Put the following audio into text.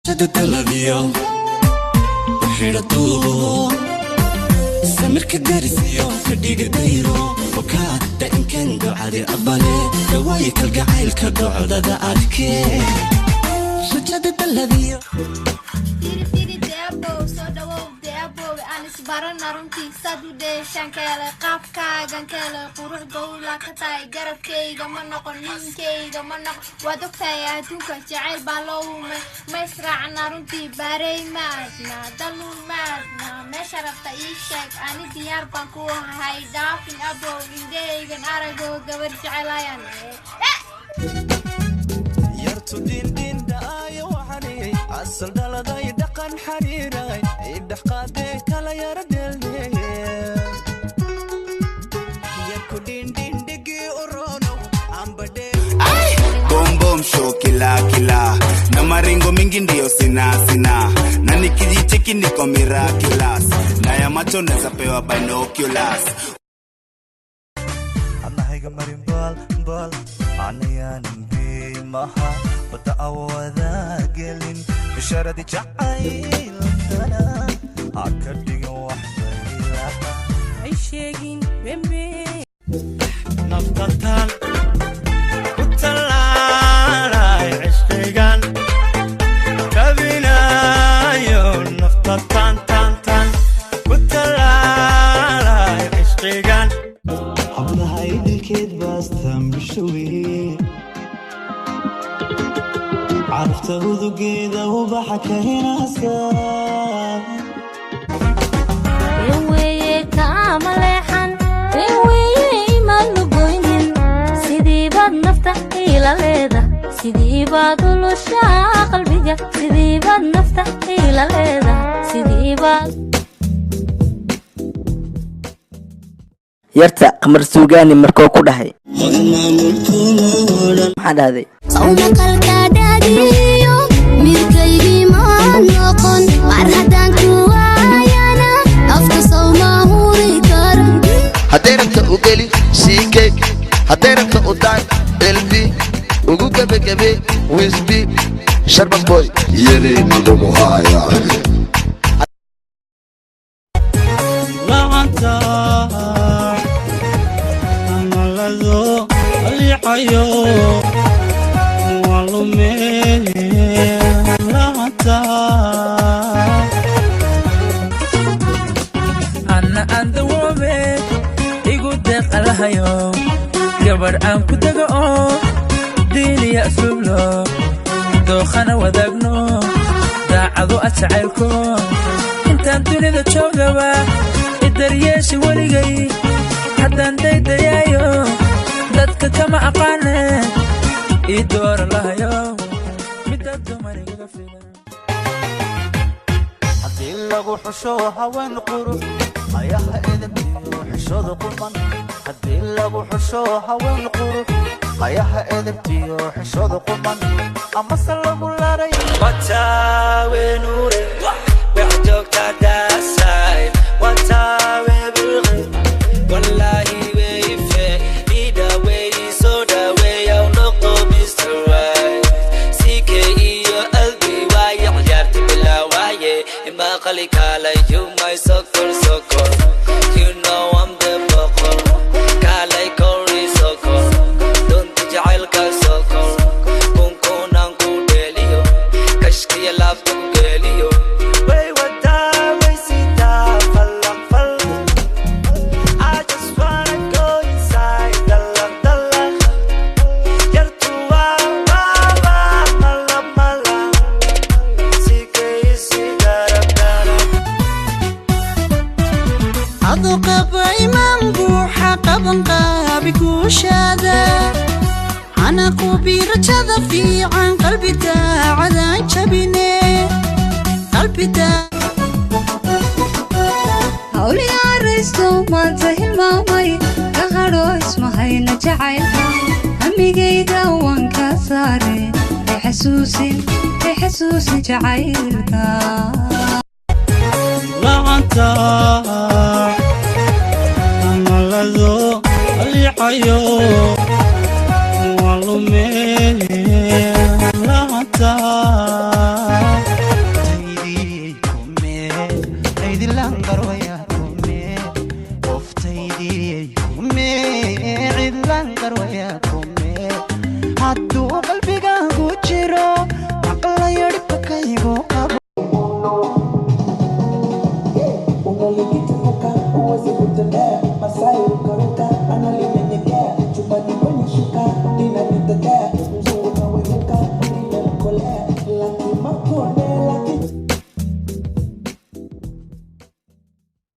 شدت الأبيض حيرته سمر كدرسيو كديق دايرو وكاد إن كان قعدي أبالي دوايك القعيل كقعد ذا أركي شدت الأبيض barana runtii sad u dheeshan kale qaafkaagan kale qurux gowla ka tahay garabkayga ma noqon ninkayga ma noqon waad ogtahay adduunka jacayl baa loo umay ma israacna runtii baarey maadna dalu maadna meesha rabta ii sheeg ani diyaar baan ku ahay dhaafin abow indhaygan aragoo gabar jecelayan yartu din daayo waxani asal daladay dhaqan xariiray idhaqaade kala yar dheelay yarku din dhigi orono ambade ay bom bom show kila na maringo mingi ndio sina na nikijicheki niko miraculous na ya macho naweza pewa binoculars anahaiga marimbal bal anayan maha bata awada gelin bisharadi jacayl sana akadiga waxbayla ay sheegin bembe naftan utalay ishqigan kabinayo naftan tan utalay ishqigan hablaha idilkeed baastan bishawi عرفت وذقيده وضحك هنا سار يوي كاملحن يوي ما لقوين سيدي باد نفتح إلى ليدا سيدي باد ولوشا قلبي سيدي باد نفتح إلى ليدا سيدي باد يرتا قمر سوغاني مركو كودحي maxaa dhahday sawmaqalkaadhaadiyo midkaygii maan noqon mar haddaan ku waayana afka sawmahuri karan hadday rabta u geli siikay hadday rabta u daan elbi ugu gebagabe wisbi sharban boy yareyni lagu haya laanta amalado alicayo walume laanta anna anda wobe igu deqalahayo gabar aan ku tago oo diiniya asublo dookhana wadaagno daacado ajacaylko intaan dunida joogaba idaryeeshi weligay haddaan daydayaayo dadka kama aqaane ii doora lahayo midda dumarigaga filan haddii lagu xusho haween qurux ayaha edebtiyo xishooda quman haddii lagu xusho haween qurux ayaha edebtiyo xishooda quman amase lagu laray wataawe nuure wax joogtaa daasay wataawe bilqi wallaahi weyfe idawey soo dhaweeyaw noqo Mr. Right CK iyo albi waaye ciyaarta bilaawaaye ima qali kaalay you my soccer you know I'm the boqol kaalay kori soccer donti jacaylka soccer kunkunan ku dheliyo kashkiya laabta ku geliyo way wataawe sitaa fallan I just wanna go inside dalla yartu mala sikaysi garabdara adu qabay man buuxa qaban qaabi kuushada ana qubirajada fiican qalbi daacadan jabine qalbi hawli araysto maanta hilmaamay ka hadho ismahayna jacaylka amigayga waan ka saare xasuusin jacaylka laanta amalado alicayo walume laanta dhiban qarwaya kume hadduu qalbigaagu jiro maqlayo dhibka kaygu qabo unalikituka uwezi kutembea masai ukaruka analinyenyekea chumbani kwenye shuka linanitetea